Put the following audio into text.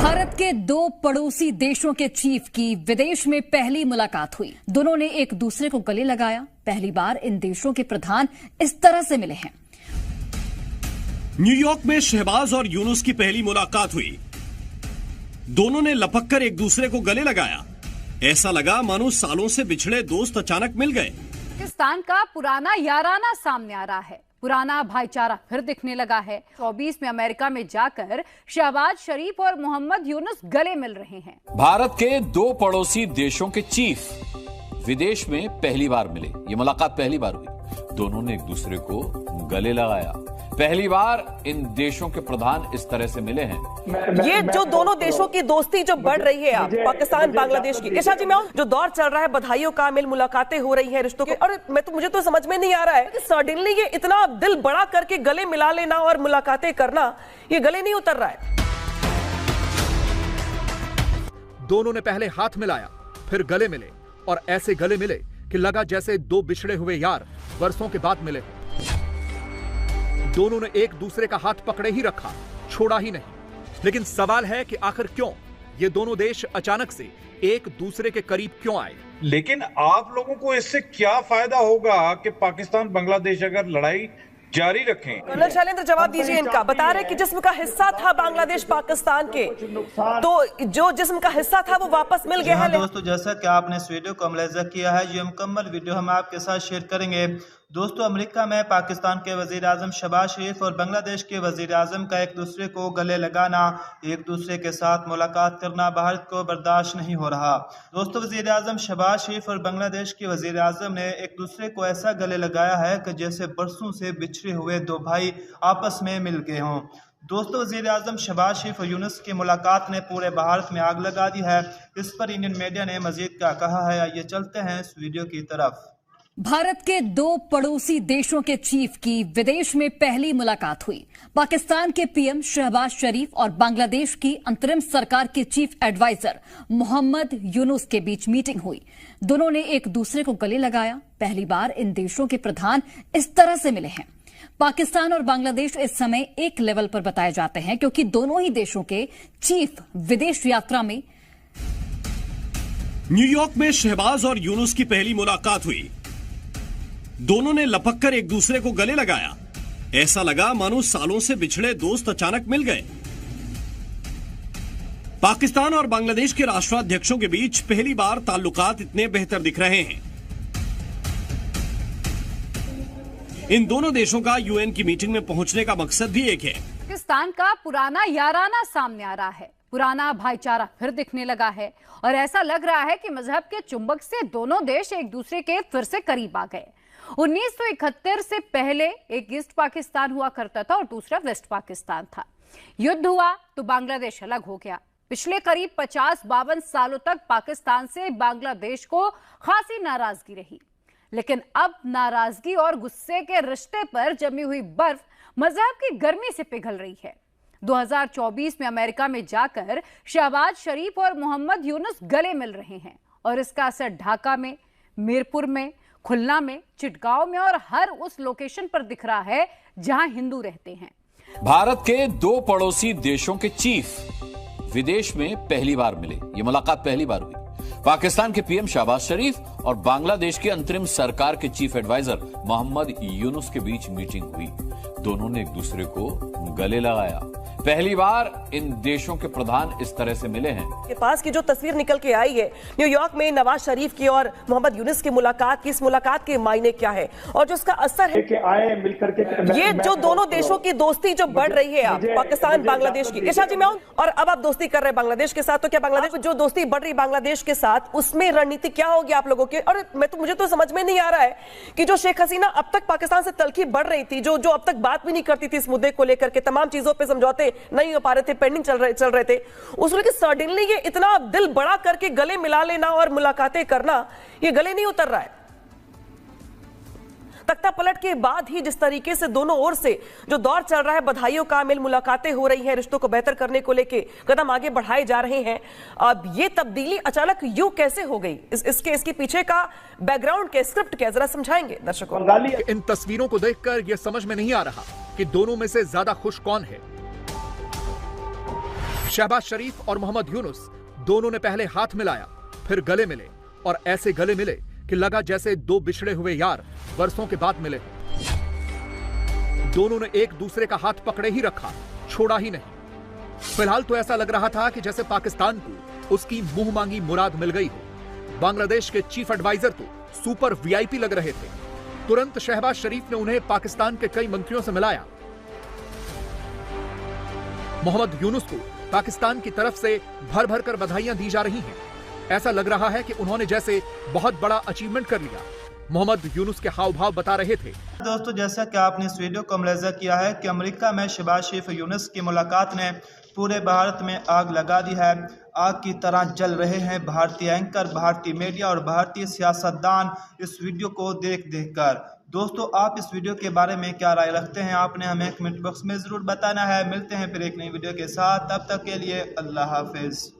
भारत के दो पड़ोसी देशों के चीफ की विदेश में पहली मुलाकात हुई। दोनों ने एक दूसरे को गले लगाया। पहली बार इन देशों के प्रधान इस तरह से मिले हैं। न्यूयॉर्क में शहबाज और यूनुस की पहली मुलाकात हुई। दोनों ने लपक कर एक दूसरे को गले लगाया। ऐसा लगा मानो सालों से बिछड़े दोस्त अचानक मिल गए। पाकिस्तान का पुराना याराना सामने आ रहा है। पुराना भाईचारा फिर दिखने लगा है। 24 में अमेरिका में जाकर शहबाज शरीफ और मोहम्मद यूनुस गले मिल रहे हैं। भारत के दो पड़ोसी देशों के चीफ विदेश में पहली बार मिले। ये मुलाकात पहली बार हुई। दोनों ने एक दूसरे को गले लगाया। पहली बार इन देशों के प्रधान इस तरह से मिले हैं। ये जो दोनों देशों की दोस्ती जो बढ़ रही है, आप पाकिस्तान बांग्लादेश की ईशा जी में जो दौर चल रहा है, बधाइयों का मिल, मुलाकातें हो रही हैं रिश्तों के, और मुझे तो समझ में नहीं आ रहा है कि सडनली ये इतना दिल बड़ा करके गले मिला लेना और मुलाकातें करना, ये गले नहीं उतर रहा है। दोनों ने पहले हाथ मिलाया, फिर गले मिले, और ऐसे गले मिले कि लगा जैसे दो बिछड़े हुए यार वर्षों के बाद मिले। दोनों ने एक दूसरे का हाथ पकड़े ही रखा, छोड़ा ही नहीं। लेकिन सवाल है कि आखिर क्यों ये दोनों देश अचानक से एक दूसरे के करीब क्यों आए? लेकिन आप लोगों को इससे क्या फायदा होगा कि पाकिस्तान बांग्लादेश अगर लड़ाई जारी रखें? कर्नल शैलेंद्र जवाब दीजिए इनका। बता रहे कि जिस्म का हिस्सा था बांग्लादेश पाकिस्तान के, तो जो जिस्म का हिस्सा था वो वापस मिल गया है। दोस्तों, जैसा कि आपने इस वीडियो को मुलाहिजा किया है, ये मुकम्मल वीडियो हम आपके साथ शेयर करेंगे। दोस्तों, अमेरिका में पाकिस्तान के वजीर आजम शहबाज शरीफ और बांग्लादेश के वजीर आजम का एक दूसरे को गले लगाना, एक दूसरे के साथ मुलाकात करना भारत को बर्दाश्त नहीं हो रहा। दोस्तों, वजीर आजम शहबाज शरीफ और बांग्लादेश के वजीर आजम ने एक दूसरे को ऐसा गले लगाया है कि जैसे बरसों से बिछड़े हुए दो भाई आपस में मिल गए हों। दोस्तों, वजीर आजम शहबाज शरीफ और यूनुस की मुलाकात ने पूरे भारत में आग लगा दी है। इस पर इंडियन मीडिया ने मजीद क्या कहा है, आइए चलते हैं इस वीडियो की तरफ। भारत के दो पड़ोसी देशों के चीफ की विदेश में पहली मुलाकात हुई। पाकिस्तान के पीएम शहबाज शरीफ और बांग्लादेश की अंतरिम सरकार के चीफ एडवाइजर मोहम्मद यूनुस के बीच मीटिंग हुई। दोनों ने एक दूसरे को गले लगाया। पहली बार इन देशों के प्रधान इस तरह से मिले हैं। पाकिस्तान और बांग्लादेश इस समय एक लेवल पर बताए जाते हैं क्योंकि दोनों ही देशों के चीफ विदेश यात्रा में। न्यूयॉर्क में शहबाज और यूनुस की पहली मुलाकात हुई। दोनों ने लपक कर एक दूसरे को गले लगाया। ऐसा लगा मानो सालों से बिछड़े दोस्त अचानक मिल गए। पाकिस्तान और बांग्लादेश के राष्ट्राध्यक्षों के बीच पहली बार ताल्लुकात इतने बेहतर दिख रहे हैं। इन दोनों देशों का यूएन की मीटिंग में पहुंचने का मकसद भी एक है। पाकिस्तान का पुराना याराना सामने आ रहा है। पुराना भाईचारा फिर दिखने लगा है और ऐसा लग रहा है कि मजहब के चुंबक से दोनों देश एक दूसरे के फिर से करीब आ गए। 1971 से पहले एक ईस्ट पाकिस्तान हुआ करता था और दूसरा वेस्ट पाकिस्तान था। युद्ध हुआ तो बांग्लादेश अलग हो गया। पिछले करीब 50-52 सालों तक पाकिस्तान से बांग्लादेश को खासी नाराजगी रही, लेकिन अब नाराजगी और गुस्से के रिश्ते पर जमी हुई बर्फ मजहब की गर्मी से पिघल रही है। 2024 में अमेरिका में जाकर शहबाज शरीफ और मोहम्मद यूनुस गले मिल रहे हैं और इसका असर ढाका में, मीरपुर में, खुलना में, चिटगांव में और हर उस लोकेशन पर दिख रहा है जहां हिंदू रहते हैं। भारत के दो पड़ोसी देशों के चीफ विदेश में पहली बार मिले। ये मुलाकात पहली बार हुई। पाकिस्तान के पीएम शहबाज शरीफ और बांग्लादेश के अंतरिम सरकार के चीफ एडवाइजर मोहम्मद यूनुस के बीच मीटिंग हुई। दोनों ने एक दूसरे को गले लगाया। पहली बार इन देशों के प्रधान इस तरह से मिले हैं। के पास की जो तस्वीर निकल के आई है न्यूयॉर्क में नवाज शरीफ की और मोहम्मद यूनुस की मुलाकात की, इस मुलाकात के मायने क्या है और जो उसका असर है कि आए मिलकर के, ये जो दोनों देशों की दोस्ती जो बढ़ रही है, आप पाकिस्तान बांग्लादेश की ईशा जी में, और अब आप दोस्ती कर रहे हैं बांग्लादेश के साथ, तो क्या बांग्लादेश जो दोस्ती बढ़ रही बांग्लादेश के साथ, उसमें रणनीति क्या होगी आप लोगों की? और मुझे तो समझ में नहीं आ रहा है कि जो शेख हसीना अब तक पाकिस्तान से तलखी बढ़ रही थी, जो अब तक बात भी नहीं करती थी इस मुद्दे को लेकर के, तमाम चीजों पर समझौते नहीं हो पा रहे थे, पेंडिंग चल रहे थे, उसमें कि सडनली ये इतना दिल बड़ा करके गले मिला लेना और मुलाकातें करना, ये गले नहीं उतर रहा है। तख्ता पलट के बाद ही जिस तरीके से दोनों ओर से जो दौर चल रहा है, बधाइयों का मिल, मुलाकातें हो रही हैं, रिश्तों को बेहतर करने को लेके कदम आगे बढ़ाए जा रहे हैं, अब ये तब्दीली अचानक यूं कैसे हो गई? इसके पीछे का बैकग्राउंड क्या, स्क्रिप्ट क्या, जरा समझाएंगे दर्शकों? इन तस्वीरों को देखकर यह समझ में नहीं आ रहा कि दोनों में से ज्यादा खुश कौन है। शहबाज शरीफ और मोहम्मद यूनुस दोनों ने पहले हाथ मिलाया, फिर गले मिले और ऐसे गले मिले कि लगा जैसे दो बिछड़े हुए यार वर्षों के बाद मिले। दोनों ने एक दूसरे का हाथ पकड़े ही रखा, छोड़ा ही नहीं। फिलहाल तो ऐसा लग रहा था कि जैसे पाकिस्तान को उसकी मुंह मांगी मुराद मिल गई हो। बांग्लादेश के चीफ एडवाइजर तो सुपर वीआईपी लग रहे थे। तुरंत शहबाज शरीफ ने उन्हें पाकिस्तान के कई मंत्रियों से मिलाया। मोहम्मद यूनुस को पाकिस्तान की तरफ से भर भर कर बधाइयां दी जा रही हैं। ऐसा लग रहा है कि उन्होंने जैसे बहुत बड़ा अचीवमेंट कर लिया। मोहम्मद यूनुस के हाव भाव बता रहे थे। दोस्तों, जैसा कि आपने इस वीडियो को मुलाहिजा किया है कि अमेरिका में शहबाज शरीफ यूनुस की मुलाकात ने पूरे भारत में आग लगा दी है। आग की तरह जल रहे हैं भारतीय एंकर, भारतीय मीडिया और भारतीय सियासतदान इस वीडियो को देख कर। दोस्तों, आप इस वीडियो के बारे में क्या राय रखते हैं? आपने हमें कमेंट बॉक्स में जरूर बताना है। मिलते हैं फिर एक नई वीडियो के साथ, तब तक के लिए अल्लाह हाफिज।